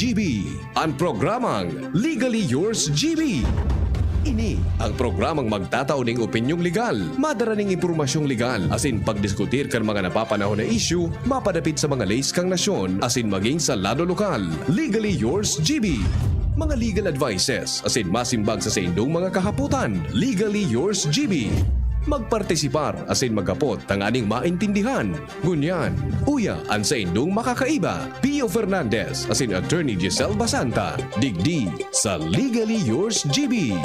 GB, ang programang Legally Yours GB. Ini ang programang magtatauning opinyong legal, madaraning impormasyong legal, asin pagdiskutir kan mga napapanahon na issue, mapadapit sa mga lays kang nasyon, asin maging sa lado lokal. Legally Yours GB. Mga legal advices, asin masimbag sa indong mga kahaputan. Legally Yours GB. Magpartisipar asin magkapot ang aning maintindihan. Ngunyan, uya ang sa indong makakaiba. Pio Fernandez asin Attorney Giselle Basanta. Digdi sa Legally Yours GB.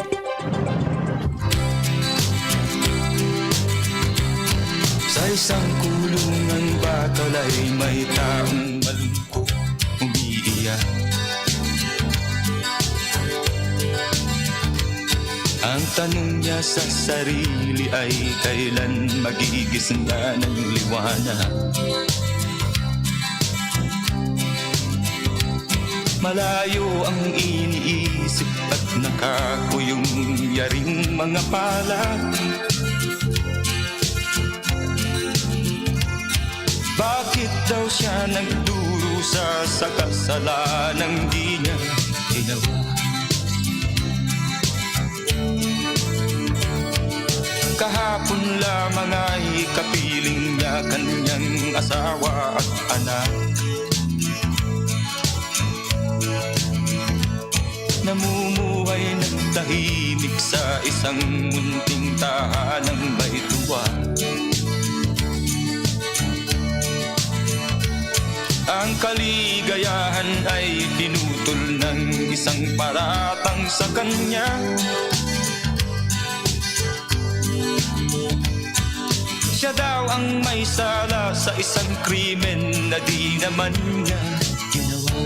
Sa isang kulungan bakal ay may taong malungkot umiiyak. Ang tanong niya sa sarili ay kailan magigising na ng liwanag. Malayo ang iniisip at nakakuyong yaring mga palad. Bakit daw siya nagdurusa sa kasalanang di niya ginawa? Kahapon lamang ay kapiling niya kanyang asawa at anak. Namumuhay ng tahimik sa isang munting tahanang may tuwa. Ang kaligayahan ay pinutol ng isang paratang sa kanya. Siya daw ang may sala sa isang krimen na di naman niya ginawa.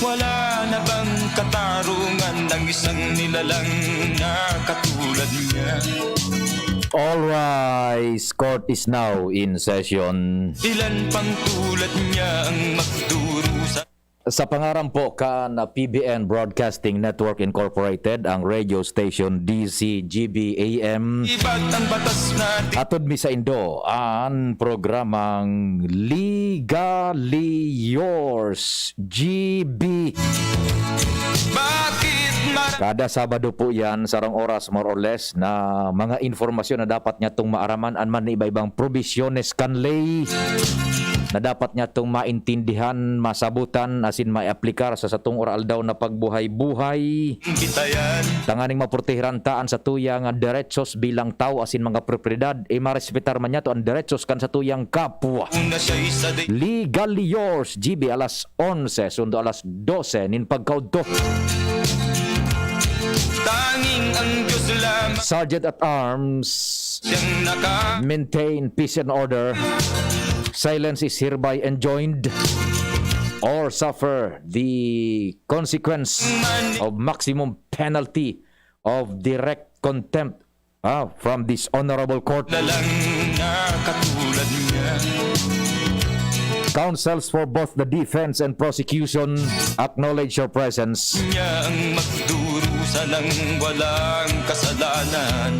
Wala na bang katarungan ng isang nilalang na katulad niya? All rise, court is now in session. Ilan pang tulad niya ang magdurusa? Sa pangaran po ka na PBN Broadcasting Network Incorporated, ang radio station DCGB AM. Iba't ang batas natin. Atod mi sa Indo, ang programang Legally Yours GB. Bakit Kada Sabado po yan, sarang oras more or less, na mga informasyon na dapat niya itong maaraman man iba-ibang provisiones kanlay na dapat niya itong maintindihan, masabutan, asin maaplikar sa satong oral daw na pagbuhay-buhay. bitayan? Tanganing maprotehiran taan sa tuyang deretsos bilang tao asin mga propriedad, marespetar man niya to ang deretsos kan sa tuyang kapwa. Una siya isa di Legally Yours GB alas 11 sundo alas 12 nin pagkaudto. tanging ang Diyos lamang Sergeant at Arms, siyang maintain peace and order. Silence is hereby enjoined or suffer the consequence of maximum penalty of direct contempt from this honorable court. na lang na katulad niya. Counsels for both the defense and prosecution acknowledge your presence. Niya ang magdurusa ng walang kasalanan.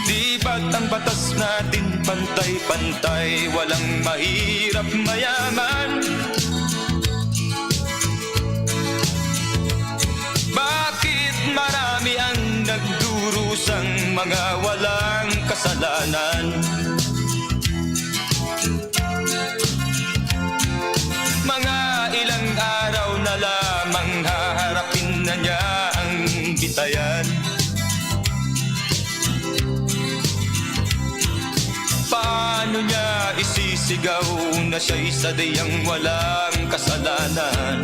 Di ba't ang batas natin pantay-pantay, walang mahirap mayaman? Bakit marami ang nagdurusang mga walang kasalanan? Mga ilang araw na lamang haharapin na niya ang bitayan. Paano niya isisigaw na siya'y sadyang walang kasalanan?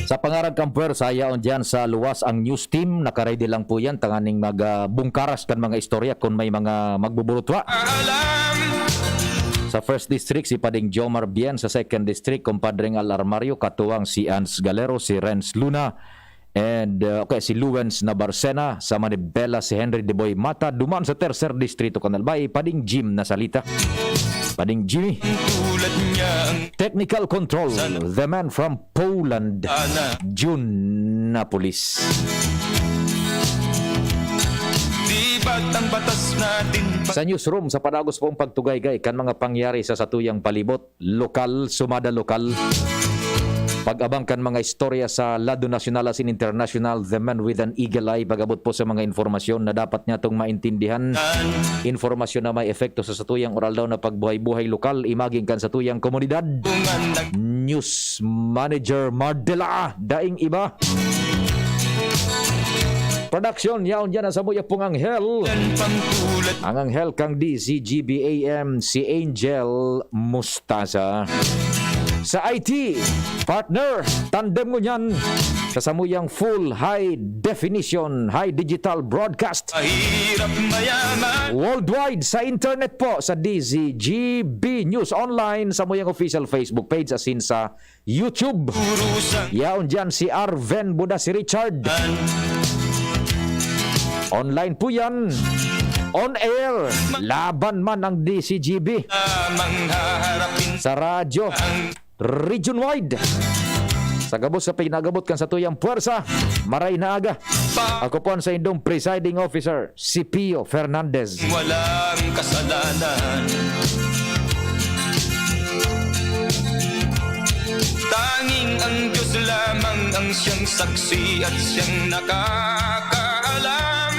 Sa pangarang kampuwer, saya on dyan sa luwas ang news team. Nakaready lang po yan. Tanganing magbungkaras kan mga istorya kung may mga magbubulutwa. Alam, Sa 1st District, si Pading Jomar Bien. Sa 2nd District, kumpadring Alarmario, katuwang si Ans Galero, si Renz Luna, and si Luwens Nabarcena. Sa Manibela, si Henry Deboy Mata. Duman sa 3rd Distrito, Kanalbay, Pading Jim na salita. Pading Jimmy. tulad niya ang Technical control, the man from Poland, June Napolis. di ba at ang batas natin Sa newsroom sa padagos pong pagtugaygay kan mga pangyari sa satuyang palibot, lokal, sumada lokal. Pag-abang kan mga istorya sa lado nasyonal asin international, the man with an eagle eye, pag-abot po sa mga informasyon na dapat niya itong maintindihan. Informasyon na may epekto sa satuyang oral daw na pagbuhay-buhay lokal, imaging kan satuyang komunidad. News Manager Mardela, daing iba. Production, yaon dyan sa muya pong Anghel. Ang Anghel kang DCGBAM, si Angel Mustaza. Sa IT, partner, tandem mo yan. Sa samuyang full high definition, high digital broadcast. Mahirap mayaman Worldwide sa internet po sa DZGB News Online sa muyang official Facebook page asin sa YouTube. Purusan Yaon dyan si Arven Buda, si Richard. Online po yan. On air. Laban man ang DCGB. lamang haharapin Sa radyo. Region-wide. Sa gabos sa pinagabot kan sa tuyang puwersa. Maray na aga. Ako po ang sa indong presiding officer, si Pio Fernandez. walang kasalanan. Tanging ang Diyos lamang ang siyang saksi at siyang nakakaalam.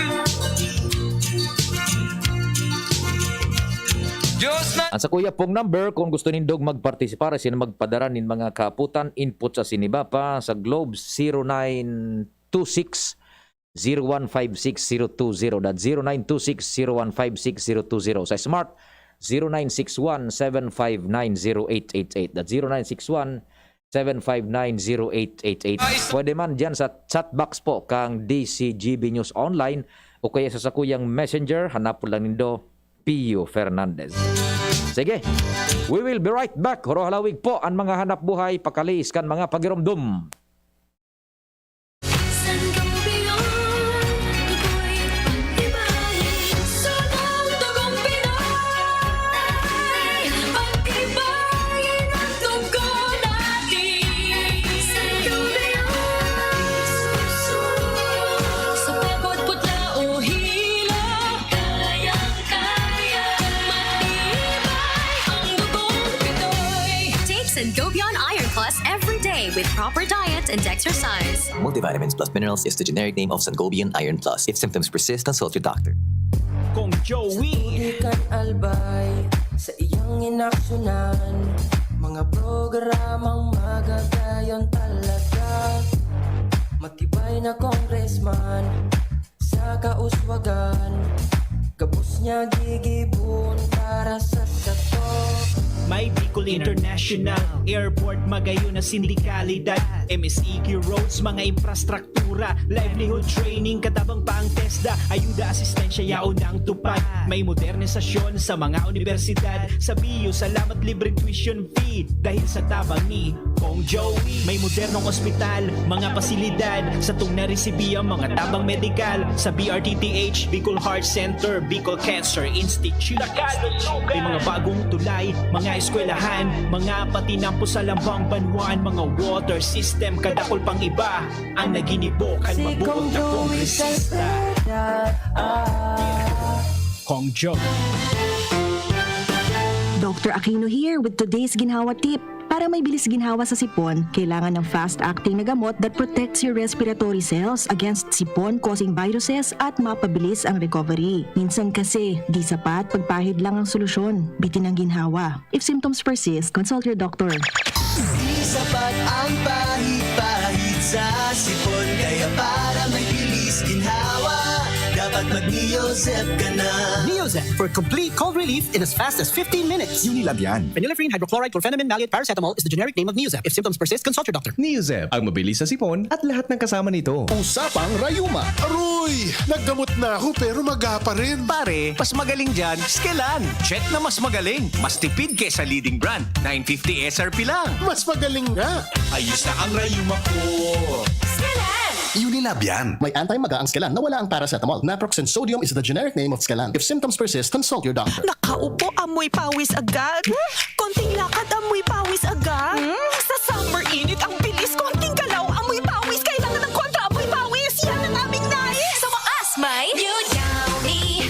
Diyos na Ang sa kuya pong number, kung gusto nindog magpartisipar, sino magpadara nin mga kaputan, input sa Sinibapa, sa Globe 0926 0156020. That 0926 0156020. Sa Smart 0961-759-0888. That 0961-759-0888. Pwede man dyan sa chat box po kang DCGB News Online o kaya sa sakuyang messenger, hanap po lang nindo Pio Fernandez. Sige, we will be right back. Horo halawig po ang mga hanap buhay, pakalis kan mga pagiromdom. San Campeon, ako'y pag-ibahin sa tugong Pinoy. Pag-ibahin ang tugo natin. San Campeon, sa pagod putla o hila, kayang-kaya matibay ang dugong Pinoy. Take Sangobion Iron Plus every day with proper diet and exercise. Multivitamins plus minerals is the generic name of Sangobion Iron Plus. If symptoms persist, consult your doctor. Kung Joey Ikan albay sa iyang inaksyonan. Mga programang magagayon talaga. Matibay na congressman sa kauswagan. Kabus niya gigibon para sa sato. May Bicol International Airport, magayon na sindikalidad, MSEQ roads, mga infrastruktura, livelihood training, katabang pang TESDA, ayuda, asistensya, yaon ang tupad. May modernisasyon sa mga universidad, sa BIO, salamat libreng tuition fee, dahil sa tabang ni Kong Joey. May modernong ospital, mga pasilidad, sa tung naresibiya, mga tabang medikal, sa BRTTH, Bicol Heart Center, Bicol Cancer Institute. May mga bagong tulay, mga eskwelahan, mga patinampo sa lambang banwan, mga water system, kadakol pang iba ang naginibokan Si mabuot Kong na Joey sa kongresista. Kong Joe. Dr. Aquino here with today's ginhawa tip. Para may bilis ginhawa sa sipon, kailangan ng fast-acting na gamot that protects your respiratory cells against sipon-causing viruses at mapabilis ang recovery. Minsan kasi, di sapat pagpahid lang ang solusyon. Bitin ang ginhawa. If symptoms persist, consult your doctor. Di sapat ang pahit-pahit sa sipon, kaya para may bilis ginhawa, dapat mag-Neozep ka na. Neozep for complete cold relief in as fast as 15 minutes. Unilab yan. Phenylephrine, hydrochloride, chlorpheniramine, maleate, paracetamol is the generic name of Neozep. If symptoms persist, consult your doctor. Neozep, ang mabilis sa sipon at lahat ng kasama nito. Usapang Rayuma. Aroy! Naggamot na ako pero maga pa rin. Pare, mas magaling dyan, Skelan. Check na mas magaling. Mas tipid kesa leading brand. 950 SRP lang. Mas magaling nga. ayos na ang rayuma ko. Unilab yan. May anti-maga ang Skelan na wala ang paracetamol. Naproxen sodium is the generic name of Skelan. If symptoms persist, consult your doctor. Nakaupo, amoy pawis agad. Konting lakad, amoy pawis agad. Sa summer init, ang bilis. Konting galaw, amoy pawis. Kailangan ng kontra, amoy pawis. Yan ang aming nais. Sa wakas, may New Downy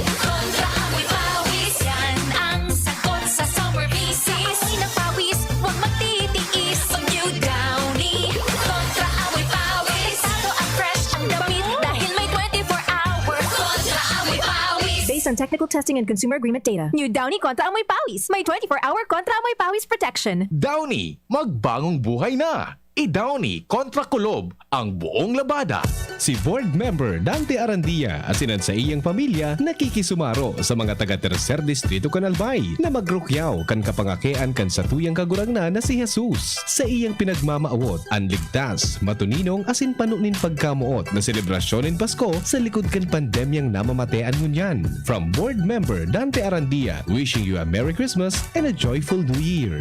on technical testing and consumer agreement data. New Downy Kontra Amoy Pawis. May 24-hour Kontra Amoy Pawis protection. Downy, magbagong buhay na! I-Downy kontra kulob ang buong labada. Si board member Dante Arandia asinan sa iyang pamilya nakikisumaro sa mga taga Tercer Distrito Canalbay na magrukyaw kan kapangakean kan sa tuyang kagurangna na si Jesus. Sa iyang pinagmamaawot, ang ligtas, matuninong asin panunin pagkamuot na selebrasyonin Pasko sa likod kan pandemyang namamatean ngunyan. From board member Dante Arandia, wishing you a Merry Christmas and a joyful New Year.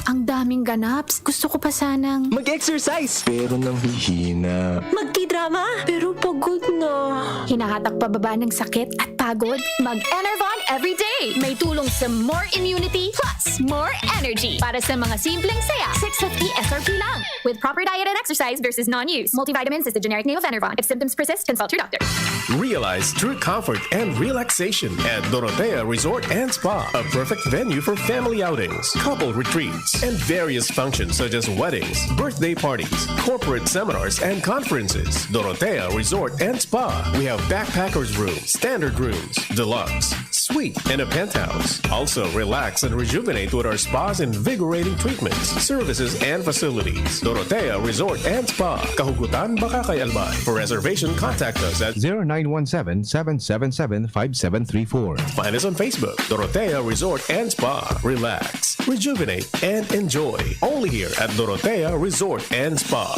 Ang daming ganaps. Gusto ko pa sanang Mag-exercise! Pero nang hihina. Magki-drama, pero pagod na. hinahatak pababa ng sakit at pagod. Mag-Enervon everyday. May tulong sa more immunity plus more energy. Para sa mga simpleng saya, 650 SRP lang. With proper diet and exercise versus non-use. Multivitamins is the generic name of Enervon. If symptoms persist, consult your doctor. Realize true comfort and relaxation at Dorotea Resort and Spa, a perfect venue for family outings, couple retreats, and various functions such as weddings, birthday parties, corporate seminars, and conferences. Dorotea Resort and Spa. We have backpackers rooms, standard rooms, deluxe, suite, and a penthouse. Also, relax and rejuvenate with our spa's invigorating treatments, services, and facilities. Dorotea Resort and Spa. Kahugutan, Bakakay, Albay. For reservation, contact us at 0917-777-5734. Find us on Facebook, Dorotea Resort and Spa. Relax, rejuvenate, and enjoy. Only here at Dorotea Resort and Spa.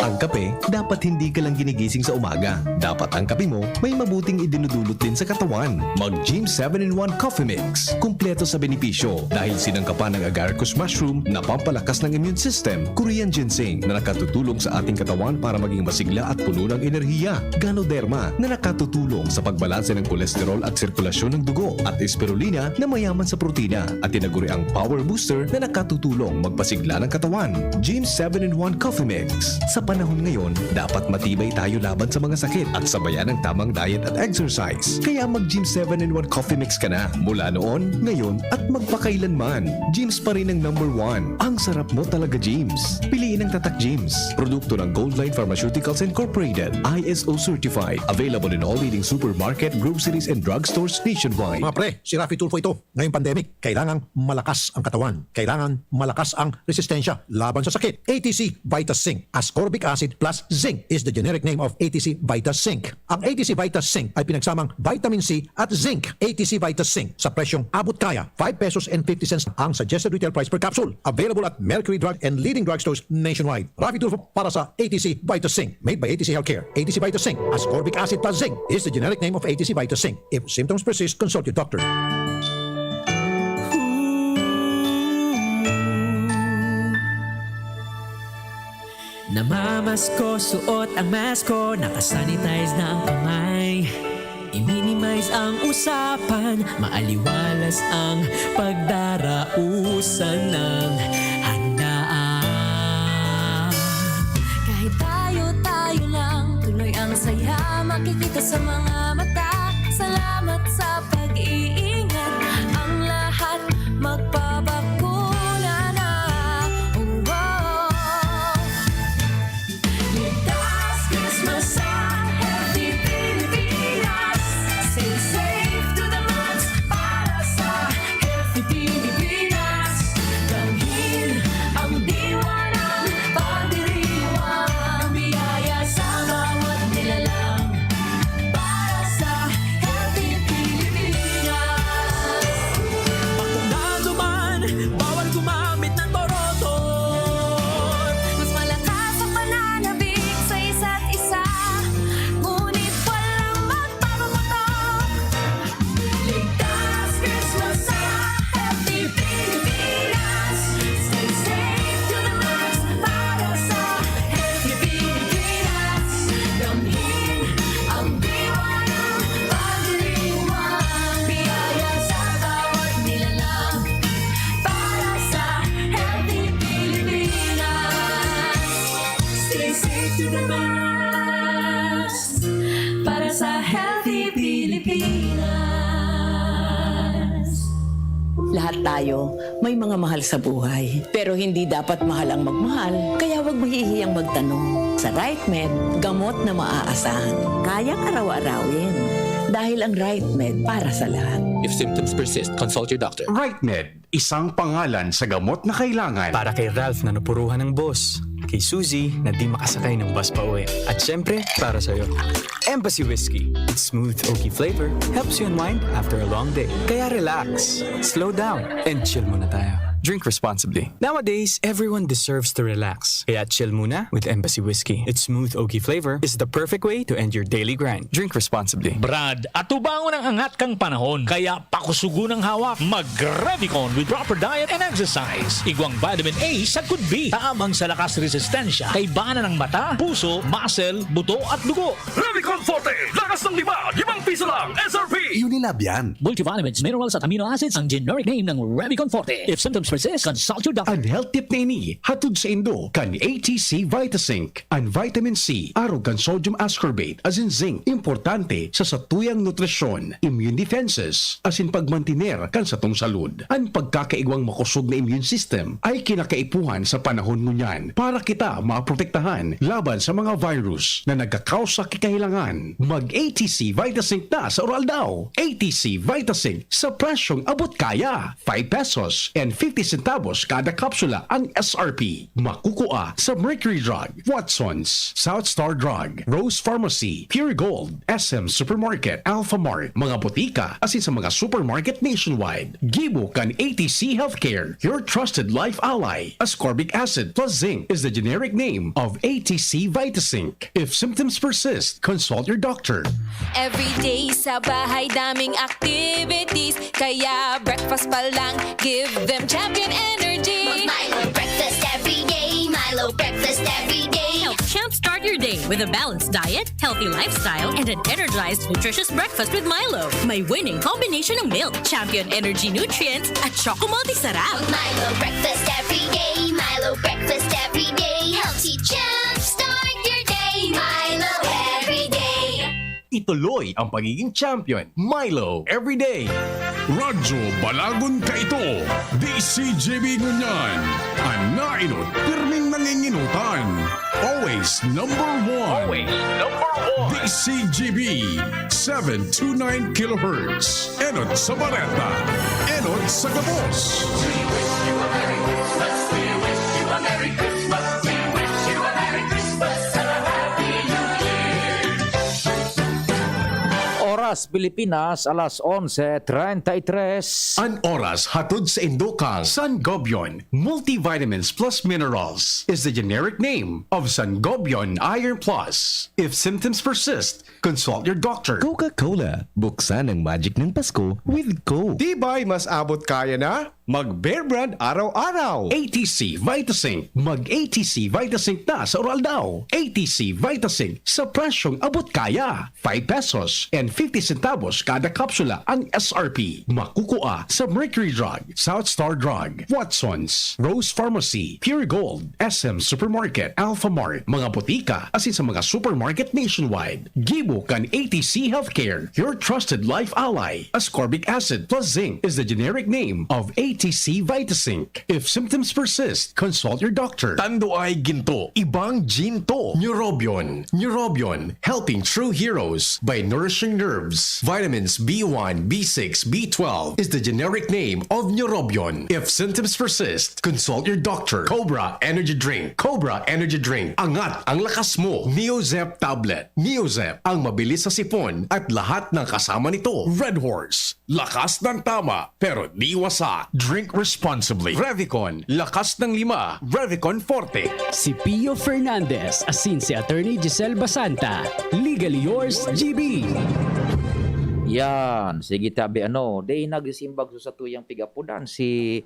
Ang kape, dapat hindi ka lang ginigising sa umaga. Dapat ang kape mo may mabuting idinudulot din sa katawan. Mag-Gym 7-in-1 Coffee Mix. Kumpleto sa benepisyo dahil sinangkapan ng agaricus mushroom na pampalakas ng immune system, Korean ginseng na nakatutulong sa ating katawan para maging masigla at puno ng enerhiya, Ganoderma na nakatutulong sa pagbalanse ng kolesterol at sirkulasyon ng dugo, at spirulina na mayaman sa protina, at tinaguri ang Power Booster na nakatutulong magpasigla ng katawan. Gym 7-in-1 Coffee Mix. Sa panahon ngayon, dapat matibay tayo laban sa mga sakit at sabayan ng tamang diet at exercise. Kaya mag-Gym 7-in-1 Coffee Mix ka na mula noon, ngayon at magpakailanman. Gyms pa rin ang #1. Ang sarap mo talaga, Gyms. Piliin ang Tatak Gyms. Produkto ng Goldline Pharmaceuticals Incorporated. ISO certified. Available in all leading supermarket, groceries, and drugstores nationwide. Mga pre, si Rafi Tulfo ito. Ngayong pandemic, kailangang malakas ang katawan. Kailangan malakas ang resistensya laban sa sakit. ATC Vitasync. Ascorbic acid plus zinc is the generic name of ATC Vitasync. Ang ATC Vitasync ay pinagsamang vitamin C at zinc. ATC Vitasync sa presyong abot kaya, 5 pesos and 50 cents ang suggested retail price per capsule. Available at Mercury Drug and leading drugstores nationwide. Rafi Tulfo para sa ATC Vitasync. Made by ATC Healthcare. ATC Vitasync. Ascorbic acid plus zinc is the generic name of ATC Vitasync. If symptoms persist, consult your doctor. Namamasko, suot ang mask ko, nakasanitize na ang kamay. I-minimize ang usapan, maaliwalas ang pagdarausan ng handaan. Kahit tayo lang, tuloy ang saya, makikita sa mga mata. Salamat sa pag-iingat, ang lahat magpabakuna na. Oh, oh. Ligtas Christmas sa Healthy Pilipinas. Stay safe to the max para sa Healthy Pilipinas. Damhin ang diwa ng pagdiriwang, biyaya sa bawat nilalang para sa Healthy Pilipinas. Bakunado man, bawal gumamit ng toroton. Mas malakas ang pananabik sa isa't isa, ngunit walang magpapaputok. Ligtas Christmas sa Healthy Pilipinas. Stay safe to the max para sa Healthy Pilipinas. Damhin ang diwa ng pagdiriwang, biyaya sa bawat nilalang para sa Healthy Pilipinas. Stay safe to the max para sa Healthy Pilipinas. Lahat tayo may mga mahal sa buhay. Pero hindi dapat mahal ang magmahal. Kaya huwag mahihiyang magtanong. Sa RightMed, gamot na maaasahan. Kayang araw-arawin. Dahil ang right med para sa lahat. If symptoms persist, consult your doctor. RightMed, isang pangalan sa gamot na kailangan. Para kay Ralph na napuruhan ng boss. Kay Suzy na di makasakay ng bus pa uwi. At syempre, para sa'yo. Embassy Whiskey. Its smooth, oaky flavor helps you unwind after a long day. Kaya relax, slow down, and chill muna tayo. Drink responsibly. Nowadays, everyone deserves to relax. Kaya chill muna with Embassy Whiskey. Its smooth, oaky flavor is the perfect way to end your daily grind. Drink responsibly. Brad, atubangon ang angat kang panahon. Kaya pakusugo ng hawak. Mag-Revicon with proper diet and exercise. Igwang vitamin A sa could be. Taamang sa lakas resistensya. Kay bana ng mata, puso, muscle, buto at dugo. Revicon Forte! Lakas ng 5 piso lang! SRP! Unilab yan. Multivitamins, minerals at amino acids ang generic name ng Revicon Forte. If symptoms persist, consult your doctor. Ang health tip na ini, hatod sa Indo, kan ATC Vitasync. Ang vitamin C, arog kan sodium ascorbate, as in zinc, importante sa satuyang nutrisyon, immune defenses, as in pagmantiner kan sa tong salud. Ang pagkakaigwang makusog na immune system ay kinakaipuhan sa panahon ngunyan para kita maprotektahan laban sa mga virus na nagkakausa kikahilangan. Mag-ATC Vitasync na sa oral daw. ATC Vitasync sa presyong abot kaya. 5 pesos and 50 centavos kada kapsula ang SRP. Makukuha sa Mercury Drug, Watsons, South Star Drug, Rose Pharmacy, Pure Gold, SM Supermarket, Alpha Mart, mga butika, asin sa mga supermarket nationwide. Gibo kan ATC Healthcare, your trusted life ally. Ascorbic acid plus zinc is the generic name of ATC Vitasync. If symptoms persist, consult your doctor. Every day sa bahay daming activities. Kaya breakfast pa lang, give them champion energy. Milo breakfast every day. Milo breakfast every day. Help champ start your day with a balanced diet, healthy lifestyle, and an energized, nutritious breakfast with Milo. May winning combination ng milk, champion energy nutrients, at Choco Multi-Sarap. Milo breakfast every day. Milo breakfast every day. Healthy champ, start your day. Milo every day. Ituloy ang pagiging champion. Milo everyday. Radyo Balagon ka ito. DCGB ngunyan. Anainot, pirming nanginginutan. Always number one. Always number 1. DCGB 729 kHz. Enot sa Bareta. Enot sa Gabos. Oras Pilipinas, alas 11:33. Ang oras hatod sa Indokang Sangobion Multivitamins Plus Minerals is the generic name of Sangobion Iron Plus. If symptoms persist, consult your doctor. Coca-Cola, buksan ang magic ng Pasko with Coke. Tibay, mas abot kaya na? Mag-Bear Brand araw-araw. ATC Vitasync. Mag-ATC Vitasync na sa oral daw. ATC Vitasync sa presyong abot kaya. 5 pesos and 50 centavos kada kapsula ang SRP. Makukuha sa Mercury Drug, South Star Drug, Watsons, Rose Pharmacy, Pure Gold, SM Supermarket, Alpha Mart, mga butika, asin sa mga supermarket nationwide. Gibo kan ATC Healthcare, your trusted life ally. Ascorbic acid plus zinc is the generic name of ATC Vitasync. If symptoms persist, consult your doctor. Tando ay ginto, ibang ginto. Neurobion. Neurobion, helping true heroes by nourishing nerves. Vitamins B1, B6, B12 is the generic name of Neurobion. If symptoms persist, consult your doctor. Cobra Energy Drink. Cobra Energy Drink. Angat ang lakas mo. Neozep Tablet. Neozep ang mabilis sa sipon at lahat ng kasama nito. Red Horse. Lakas ng tama pero di wasa. Drink responsibly. Revicon. Lakas ng 5. Revicon Forte. Si Pio Fernandez, asin si Attorney Giselle Basanta. Legally yours, GB. Yan, sige tabi day nagsimbag sa tuyang pigapudan si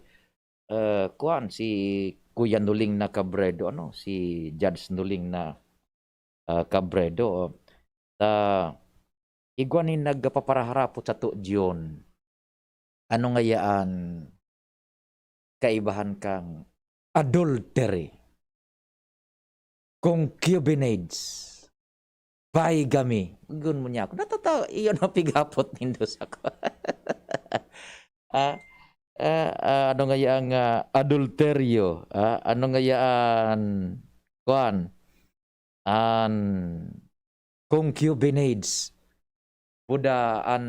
si Kuya Nuling na Cabredo si Judge Nuling na Cabredo igwanin nagpaparaharapot sa tujon. Ano ngayaan kaibahan kang adultery, concubinage, bigamy. Gun mo niya ako. Natatawa, iyon ang pigapot nindo sa ko. Ano nga yung adulteryo? Ano nga yung concubinage? budaan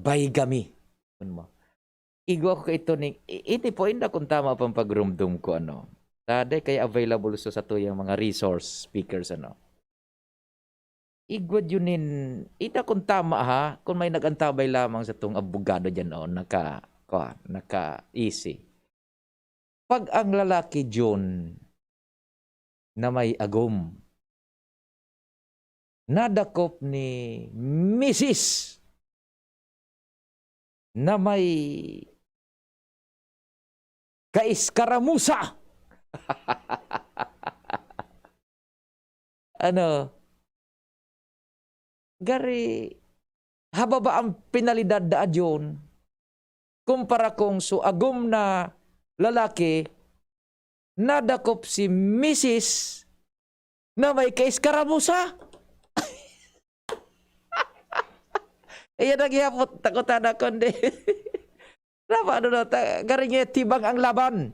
baygami. Mo. Igwa ko ito ni ini po inda kung tama pang pagrumdum ko ano. Tade kay available sa tuyang mga resource speakers ano. Igwa yunin ita kung tama ha kung may nagantabay lamang sa tong abogado diyan o naka easy. Pag ang lalaki John na may agom nadakop ni Mrs. na may kaiskaramusa. Ano? Gari, hababa ang penalidad da adyon kumpara kung suagom na lalaki nadakop si Mrs. na may kaiskaramusa. Iya naghihapot, takutan ako hindi. Napa, ano na, garingnya tibang ang laban.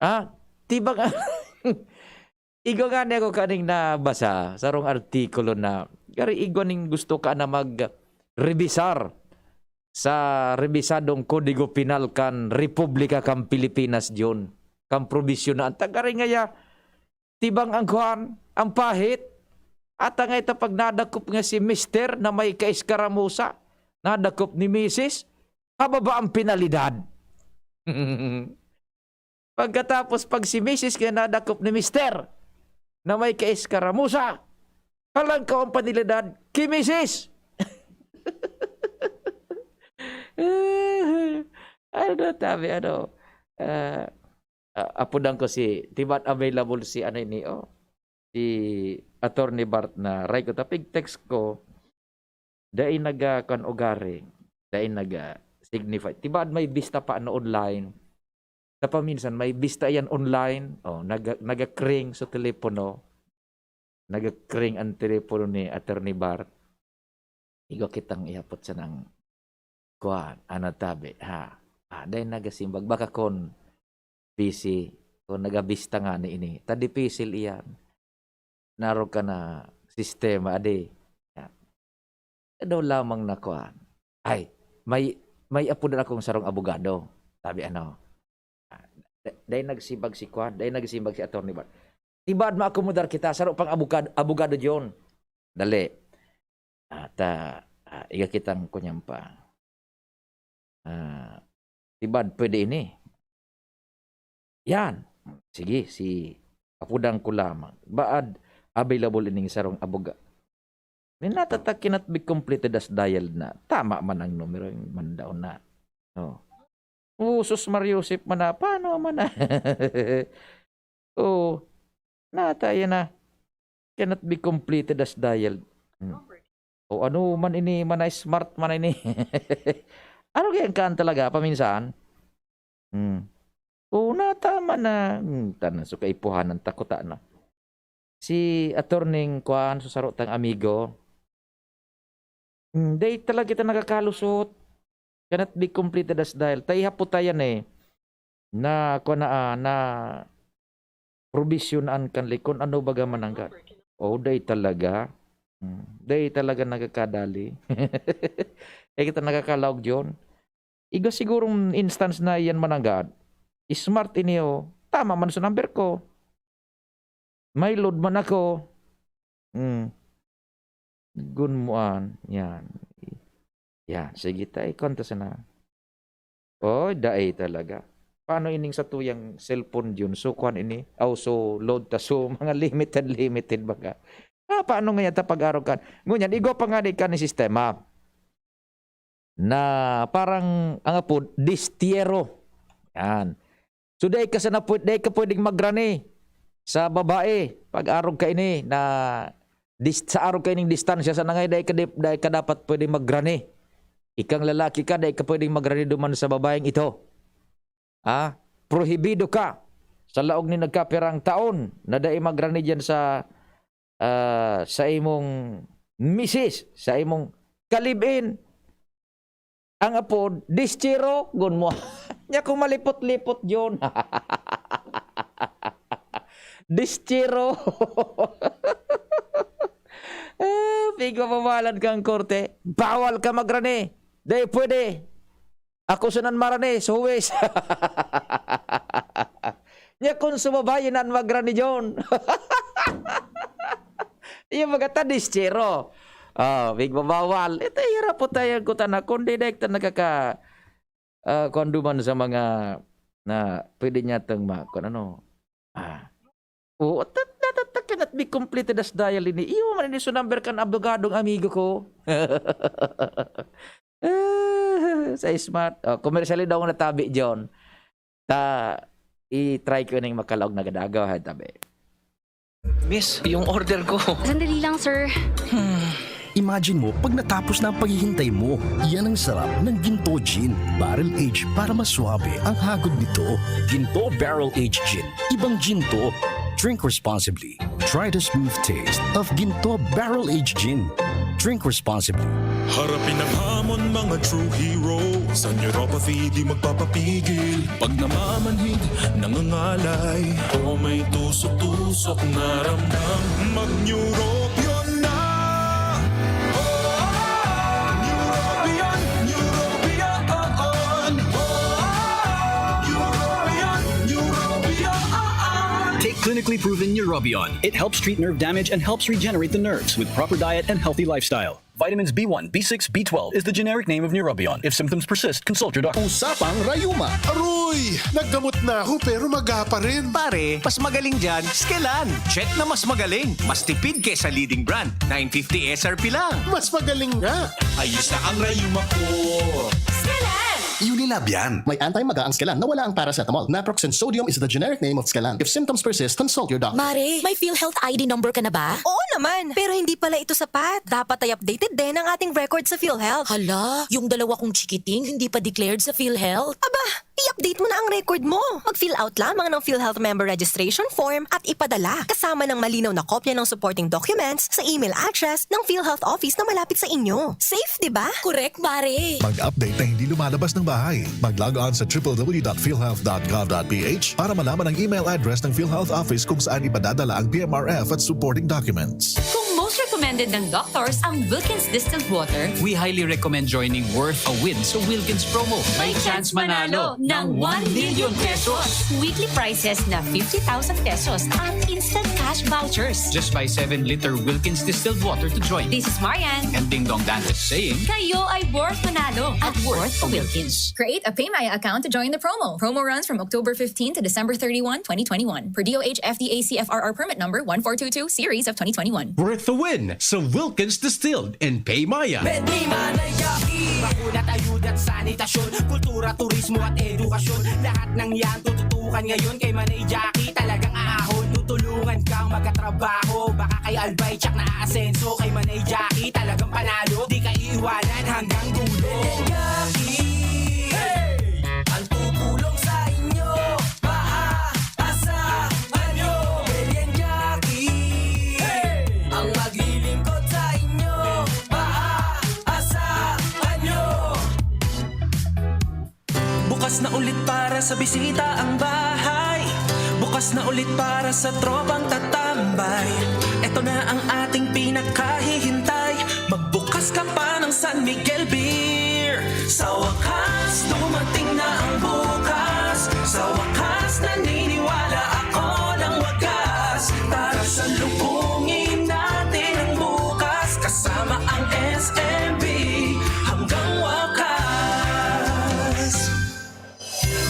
Ha? Tibang ang... Igo nga niya ko kaning nabasa sa rong artikulo na gari igo ning gusto ka na mag-rebisar sa rebisadong Kodigo Penal kan Republika kan Pilipinas John. Kan probisyon na. Tagari nga ya, tibang ang kuhan, ang pahit. At nga ito pag nadakop nga si Mister na may kaiskaramusa, nadakop ni Mrs., hababa ang penalidad. Pagkatapos pag si Mrs. kaya nadakop ni Mister na may kaiskaramusa, halang ka ang penalidad kay Mrs. Ano tabi, ano, apudan ko si, tibat available si ano ini, si Attorney Bart na ray ko tapig text ko dai naga kan ogari dai naga signify tibad may bista pa ano online sa paminsan may bista yan online naga kring sa telepono naga kring ang telepono ni Attorney Bart igo kitang iapot sa nang kuan ano tabi ha dai naga simbag baka kon busy kung naga bista nga ni ini tadi pisil iyan naro ka na sistema ade. Ano lamang na kuan. Ay, may apod na akong sarong abogado. Sabi ano. Dahil nagsibag si kuan, dahil nagsibag si Attorney Bart. Tibad maakomodar kita sarong pang abogado John. Dali. At iga kitang kunyam pa. Tibad pwede ini. Yan. Sige, si apudang ko lamang. Baad available ining sarong aboga. Ninatatak cannot be completed as dialed na. Tama man ang numero man daw na. Sus Mariusip man na. Paano man na? Nataya na. Cannot be completed as dialed. Ano man ini, man ay smart man ini. Ano kaya kan talaga paminsan? Natama na. Tanan so kaipuhan ng takutan na. Si Attorney Kuan susaro tang amigo. Day talaga kita nagakalusot. Cannot be completed as dial. Tayo putayan na kuna na provisionan kan likon ano baga manangka. Day talaga. Day talaga nagakadali. Kita nagakalaog John. Iga sigurong instance na iyan mananggad. Smart iniyo. Tama man sa number ko. May load man ako. Gunmuan. Yan. Yan. Sige tayo. Kontas na. Daay talaga. Paano ining sa tuyang cellphone yun? So, kuhan ini. So, load ta. So, mga limited baga. Paano nga yata pag-araw ka? Ngunyan, igo pa nga di ka ni sistema. Na parang, ang apo, distiero. Yan. So, daay ka pwedeng magrani. Sa babae, pag-arog ka ini na sa arog ka ining distansya sa nangay dahil ka dapat pwedeng magrani. Ikang lalaki ka dahil ka pwedeng magrani duman sa babaeng ito. Prohibido ka sa laog ni nagkapirang taon na dahil magrani dyan sa imong misis, sa imong kalibin. Ang apo, dischiro, gun mo. Nya kung malipot-lipot yun. Dischiro. Big mabawalan kang korte. Bawal ka magrani. Di pwede. Ako sunan marani, suwis. Nya kung sumabayanan magrani John. Yung mga tadis, chero. Big mabawal. Ito hirap po tayo ko tanak. Kung direct na nakaka konduman sa mga na pwede niya itong kung ano. Oo, that cannot be completed as dial ini. Iyo man ini so number kan abogadong amigo ko. Sa smart. Commercially daw na tabi, John. I-try ko ning makalog na gadagaw ha tabi. Miss, yung order ko. Sandali lang, sir. Imagine mo, pag natapos na ang paghihintay mo, yan ang sarap ng Ginto Gin. Barrel Aged para mas swabe ang hagod nito. Ginto Barrel Aged Gin. Ibang ginto. Drink responsibly. Try the smooth taste of Ginto Barrel Aged Gin. Drink responsibly. Harapin ang hamon, mga true hero. Sa neuropathy, di magpapapigil. Pag namamanhid, nangangalay. O may tusok-tusok na ramdam, mag-neuropion na. Take clinically proven Neurobion. It helps treat nerve damage and helps regenerate the nerves with proper diet and healthy lifestyle. Vitamins B1, B6, B12 is the generic name of Neurobion. If symptoms persist, consult your doctor. Usapang Rayuma. Aroy! Naggamot na ako pero maga pa rin. Pare, mas magaling dyan, Skelan. Check na mas magaling. Mas tipid kesa leading brand. 950 SRP lang. Mas magaling nga. Ayos na ang rayuma ko. Unilab yan. May anti-maga ang Skelan na wala ang paracetamol. Naproxen sodium is the generic name of Skelan. If symptoms persist, consult your doctor. Mare, may PhilHealth ID number ka na ba? Oo naman, pero hindi pala ito sapat. Dapat ay updated din ang ating record sa PhilHealth. Hala, yung dalawa kong chikiting hindi pa declared sa PhilHealth. Aba, i-update mo na ang record mo. Mag-fill out lamang ng PhilHealth member registration form at ipadala kasama ng malinaw na kopya ng supporting documents sa email address ng PhilHealth office na malapit sa inyo. Safe, di ba? Correct, Mare. Mag-update na hindi lumalabas ng bahay. Mag-log on sa www.philhealth.gov.ph para malaman ang email address ng PhilHealth office kung saan ipadadala ang BMRF at supporting documents. Kung most recommended ng doctors ang Wilkins Distilled Water, we highly recommend joining Worth a Win sa Wilkins promo. may chance manalo ng 1 million pesos. Weekly prizes na 50,000 pesos at instant cash vouchers. Just buy 7-liter Wilkins Distilled Water to join. This is Marian. And Ding Dong Dantes saying, Kayo ay worth manalo at worth a Wilkins. Create a PayMaya account to join the promo. Promo runs from October 15 to December 31, 2021. Per DOH FDA CFRR permit number 1422 series of 2021. Worth the win sa Wilkins Distilled and Paymaya. Bakulat, ayuda at sanitasyon, kultura, turismo at edukasyon. Lahat ng yan tututukan ngayon kay Manay Jackie. Talagang ahon, tutulungan kang magkatrabaho. Baka kay Albay tsak na aasenso. Kay Manay Jackie talagang panalo. Di ka iiwanan hanggang dulo. Jackie, hey! Ang tutulong sa inyo, maaasahan nyo. Belian Jackie, hey! Ang maglilingkod sa inyo, maaasahan nyo. Bukas na ulit para sa bisita ang bahay. Bukas na ulit para sa tropang tatambay. Ito na ang ating pinakahihintay. Magbukas ka pa ng San Miguel Beer. Sa wakas, dumating na ang bukas. Sa wakas, naniniwala ako ng wagas. Para sa lubungin natin ang bukas. Kasama ang SMB hanggang wakas.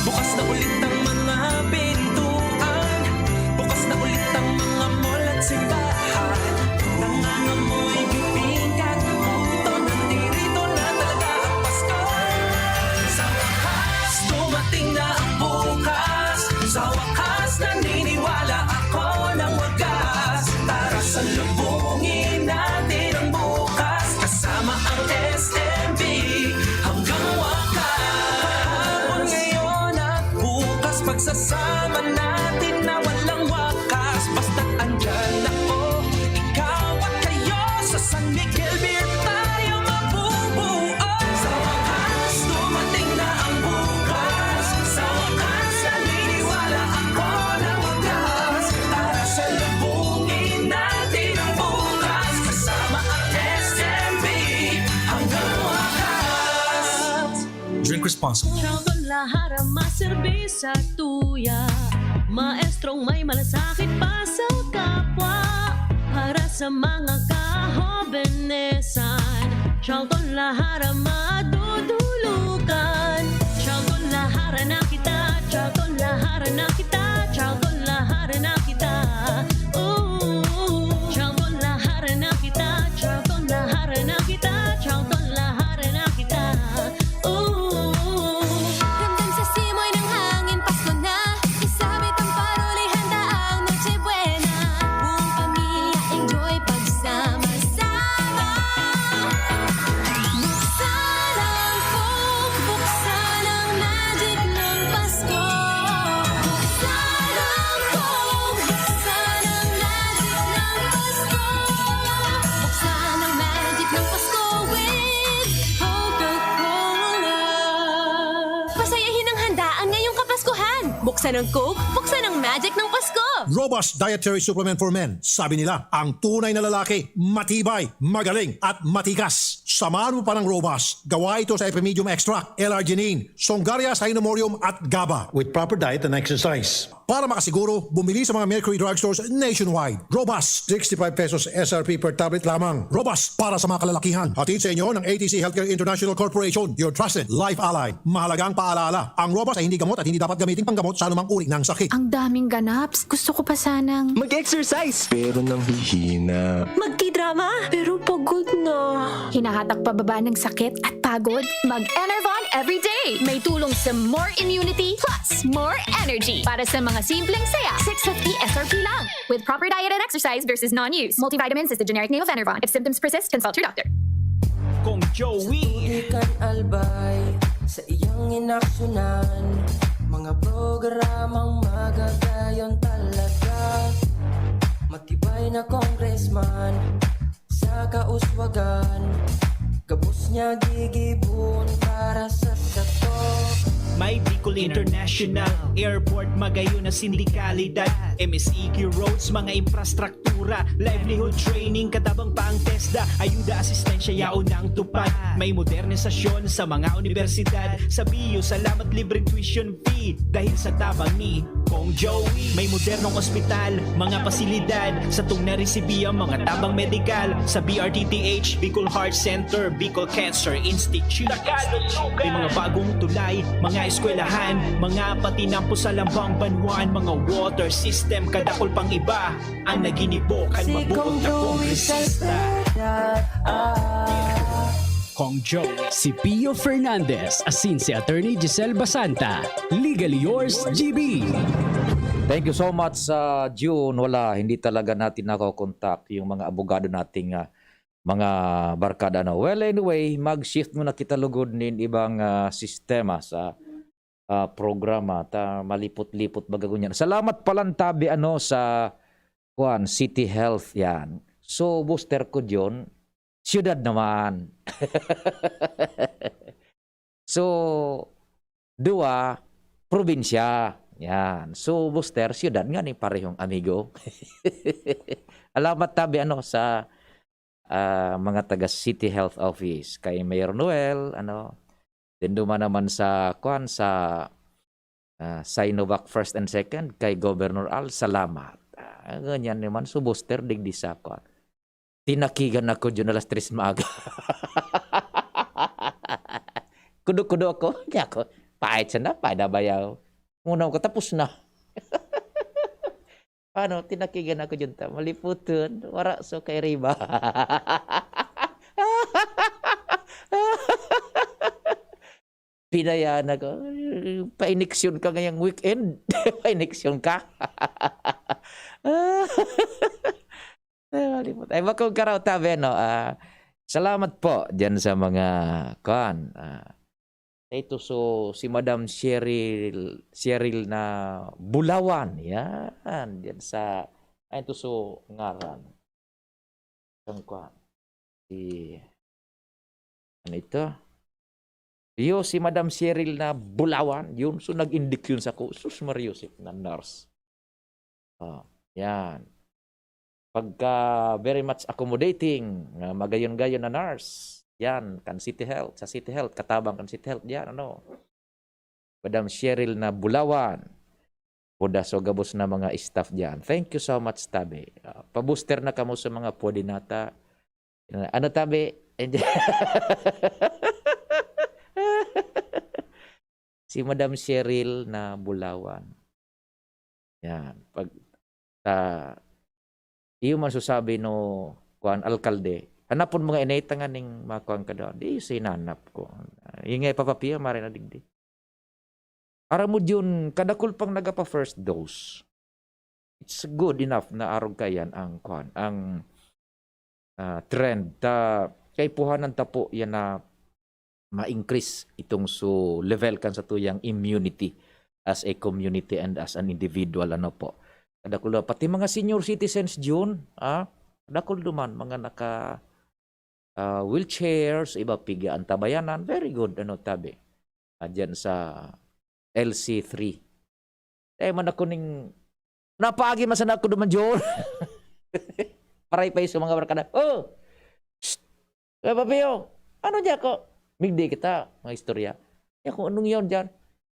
Bukas na ulit ang mga pintuan. Bukas na ulit ang mga mall at simbahan. Nangangamoy bibingkat. Ito nandirito na talaga ang Pasko. Sa wakas, dumating na ang bukas. Sa wakas, naniniwala ako ng wagas. Para sa lubungin natin ang bukas. Kasama ang SMB hanggang wakas. Ngayon at bukas, pagsasama natin na walang wakas. Basta't andyan ako, ikaw at kayo. Sa San Miguel Beer tayo mabubuo. Sa wakas, dumating na ang bukas. Sa wakas, naniniwala ako ng wagas. Para sa lubungin natin ang bukas. Kasama responsible. Charlton Lahara, maserbisa tuya. Maestrong may malasakit pa sa kapwa. Para sa mga kahobenesan, Charlton Lahara madudulukan. Charlton Lahara na kita, Charlton Lahara na kita, Charlton Lahara na kita. Charlton Lahara na kita, Charlton Lahara na kita, Charlton Lahara na kita. Ramdam sa simoy ng hangin, Pasko na. Isabit ang paroli, handa ang Noche Buena. Buong pamilya, enjoy pagsama-sama. Buksan ang Coke, buksan ang magic ng Pasko. Buksan ang Coke, buksan ang magic ng Pasko. Buksan ang magic ng Pasko with Coca-Cola. Pasayahin ang handaan ngayong Kapaskuhan. Buksan ang Coke, buksan ang magic ng Pasko. Robust Dietary Supplement for Men. Sabi nila, ang tunay na lalaki, matibay, magaling, at matikas. Samahan mo pa ng Robust. Gawa ito sa Epimedium Extract, L-arginine, Songaria Cynomorium at GABA. With proper diet and exercise. Para makasiguro, bumili sa mga Mercury drugstores nationwide. Robust, 65 pesos SRP per tablet lamang. Robust para sa mga kalalakihan. Hatid sa inyo ng ATC Healthcare International Corporation, your trusted life ally. Mahalagang paalala, ang Robust ay hindi gamot at hindi dapat gamitin panggamot sa anumang uri ng sakit. Ang daming ganaps. Gusto ko pa sanang... Mag-exercise! Pero nang hihina. Magki-drama, pero pagod na. Hinahatak pababa ng sakit at pagod? Mag-Enervon everyday! May tulong sa more immunity plus more energy. Para sa mga simpleng saya, 650 SRP lang. With proper diet and exercise versus non-use. Multivitamins is the generic name of Enervon. If symptoms persist, consult your doctor. Kung Joey Ikan albay sa iyang inaksyonan. Mga programang magagayon talaga. Matibay na congressman sa kauswagan. Gabos niya gigibon para sa sato. May Bicol International Airport, magayon na sindikalidad. MSEQ roads, mga infrastruktura. Livelihood training, katabang pa ang TESDA. Ayuda, asistensya, yaon ang tupad. May modernisasyon sa mga universidad. Sa BIO, salamat libreng tuition fee. Dahil sa tabang ni Kong Joey. May modernong ospital, mga pasilidad. Sa tung naresibiya, mga tabang medikal. Sa BRTTH, Bicol Heart Center, Bicol Cancer Institute. May mga bagong tulay, mga eskwelahan, mga patinampo sa lambang banwan, mga water system, kadakol pang iba ang naginibokan mabuot na kongresista. Kong Joe, si Pio Fernandez, asin si Attorney Giselle Basanta. Legally yours, GB. Thank you so much sa June. Hindi talaga natin nako-contact yung mga abogado nating mga barkada na. Well, anyway, mag-shift muna kita lugod nin ibang sistema sa programa ta malipot-lipot bagagunyan. Salamat palantabi sa City Health yan. So booster ko diyon siyudad naman. So dua probinsya yan. So booster siyudad nga ni parehong amigo. Alamat tabi sa mga taga City Health Office kay Mayor Noel then duman naman sa Sinovac first and second kay Governor Al, salamat. Ganyan naman so booster digdi sa tinakigan ako dyan alas 3 maaga. Kudo-kudo ako. Kaya ako, paait siya na, bayaw. Muna ko, tapos na. Tinakigan ako dyan, maliputan. Wara so kay Riba. Pinayaan ako. Pa-ineksyon ka ngayong weekend. Pa-ineksyon ka. Ay, makong karaw tabi, salamat po dyan sa mga ito si Madam Cheryl na Bulawan. Yan. Dyan sa ito ngaran. Ano ito? Si Madam Cheryl na Bulawan. Yun, so nag-indict yun sa Sus Mariusip na nurse. Yan. Pagka very much accommodating, magayon-gayon na nurse. Yan, sa City Health, katabang kan City Health, yan, Madam Cheryl na Bulawan. Puda so gabos na mga staff dyan. Thank you so much, tabi. Pa-booster na kamo sa mga pwede nata. Ano, tabi? Si Madam Cheryl na Bulawan. Yan. Pag iyo man susabi no kuan alkalde, hanapon mga inay ning makuan ka daw. Di sinanap ko. Ingay papapiya mari na digdi. Ara mo yun, kadakul pang nagapa first dose. It's good enough na arog kayan ang kuan, ang trend. Kay puhanan ta po yan na ma-increase itong so level kan sa tuyang immunity as a community and as an individual ano po. Kadakul pati mga senior citizens June, kadakul duman mga naka wheelchairs, iba piga ang tabayanan, very good ano tabi. Diyan sa LC3. Man ako ning napagi masan ako duman June. Paray pa sa mga barkada. Oh. Papiyo, ano diya ko? Migdi kita mga istorya. Ya kung anong yon diyan?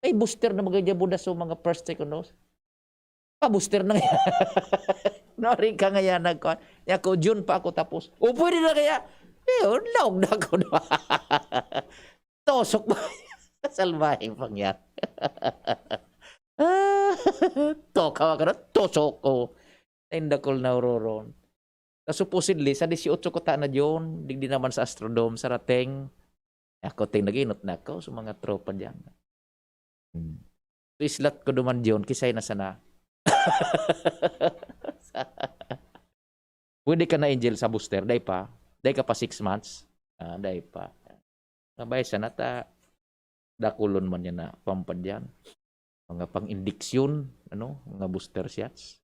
Ay booster na magaya buda sa mga first second dose. Booster na kaya. Nori ka nga yan nagkuhan. Ya ko, June pa ako tapos. O pwede na kaya. Yun, laog na ako. Tosok ba? Salbahing pangyat. Tokawa ka na, tosok ko. Indakol na uroron. Supposedly, sa 18 ko ta na June, digdi naman sa Astrodome, sa Rateng. Ako ting naginot na ako sa mga tropa dyan. So islat ko duman June, kisay na sana. Pwede ka na Angel sa booster, day pa. Day ka pa 6 months. Day pa. Nabay sana ta dakulon man yan na pampad yan. Mga pang-indiksyon, ano, mga booster shots.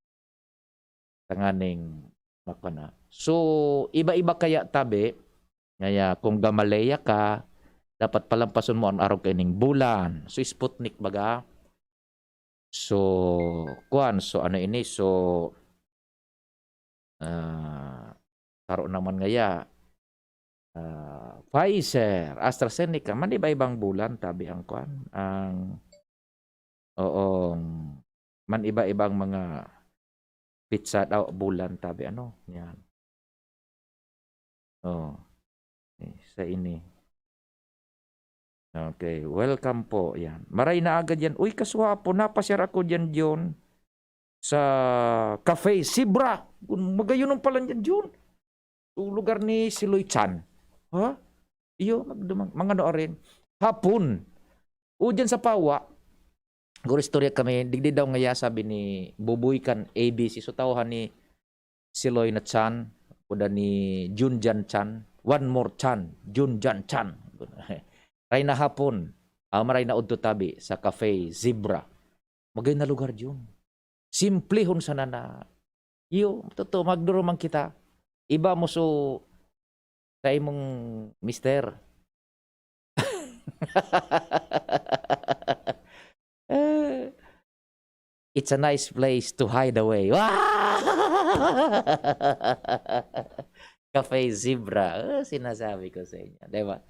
Tanganing makana. So, iba-iba kaya tabi, ngaya kung gamaleya ka, dapat palampason mo ang araw kaining bulan. So, Sputnik baga. So, kuan, so ano ini, so, taro naman ngaya, Pfizer, AstraZeneca, man iba-ibang bulan, tabi ang kuan, ang, man iba-ibang mga pizza daw bulan, tabi, ano, yan. Sa ini. Okay, welcome po. Yan. Maray na agad yan. Uy, kaswapo, napasyar ako dyan, John. Sa Cafe Zebra. Magayunon pala dyan, John. Yung lugar ni Siloy Chan. Ha? Iyo, mga noa rin. Hapon. O dyan sa Pawa. Guro istorya kami. Digdi daw ngaya sabi ni Bubuy kan ABC. So tawahan ni Siloy na Chan. Kuda ni Junjan Chan. One more Chan. Junjan Chan. Ray na hapon, maray na udto tabi sa Cafe Zebra. Magay na lugar yun. Simplehon sana na. Iyo, totoo, magduro man kita. Iba mo so sa imong mister. It's a nice place to hide away. Cafe Zebra. Sinasabi ko sa inyo. Diba?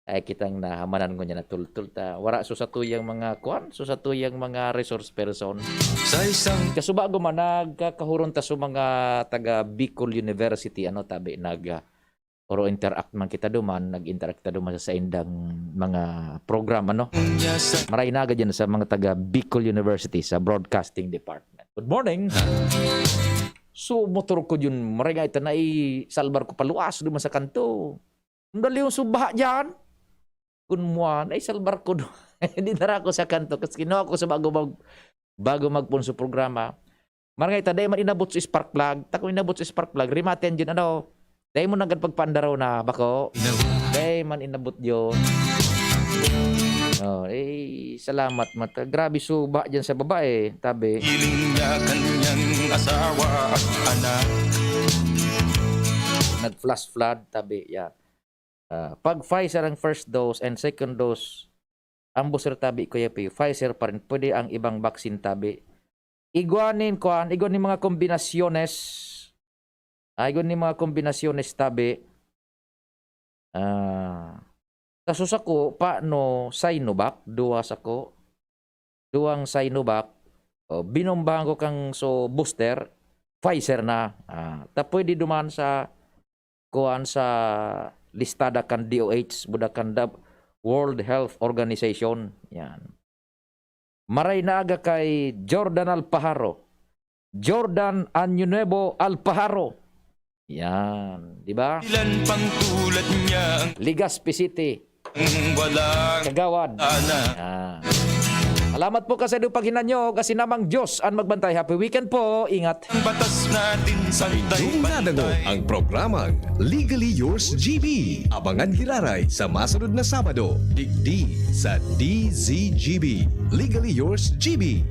Ay kitang nahamanan ko niya na tultul ta. Wara so sa tuyang mga kuan, so sa tuyang mga resource person. Sa isang kasubago man nagkakahuron ta so mga taga Bicol University ano tabi oro interact man kita duman, nag-interact ta duman sa indang mga program ano. Maray na agad yan sa mga taga Bicol University sa Broadcasting Department. Good morning. So motor ko yun, maray nga ito na salbar ko paluas duman sa kanto. Dali yung subaha dyan. Kunmuan, ay salbar ko doon. Hindi na ako sa kanto. Kasi kinuha ko sa bago magpunso programa. Marangay ta, dahil man inabot sa spark plug. Tako inabot sa spark plug. Rimaten yun, ano. Dahil mo nagad pagpandaraw na, bako. Dahil man inabot yun. Salamat mata. Grabe suba dyan sa babae. Tabi. Hiling niya kanyang asawa at anak. Nag-flash flood, tabi. Yan. Pag Pfizer ang first dose and second dose, ang booster tabi ko yapi, Pfizer pa rin, pwede ang ibang vaccine tabi. Iguanin mga kombinasyones. Iguanin mga kombinasyones tabi. Kasus ako, paano Sinovac, duwas ako. duwang Sinovac, binombahan ko kang so booster, Pfizer na. Ta pwede duman sa kuan sa listada kan DOH, budakan World Health Organization. Yan. Maray na aga kay Jordan Alpajaro. Jordan Año Alpajaro. Yan, di ba? Ilan pang tulad niya Legazpi City. walang Kagawad. Yan. Salamat po kasi do paghinan nyo kasi namang Diyos ang magbantay. Happy weekend po. Ingat. batas natin Inyong nadango ang programang Legally Yours GB. Abangan giraray sa masunod na Sabado. Digdi sa DZGB. Legally Yours GB.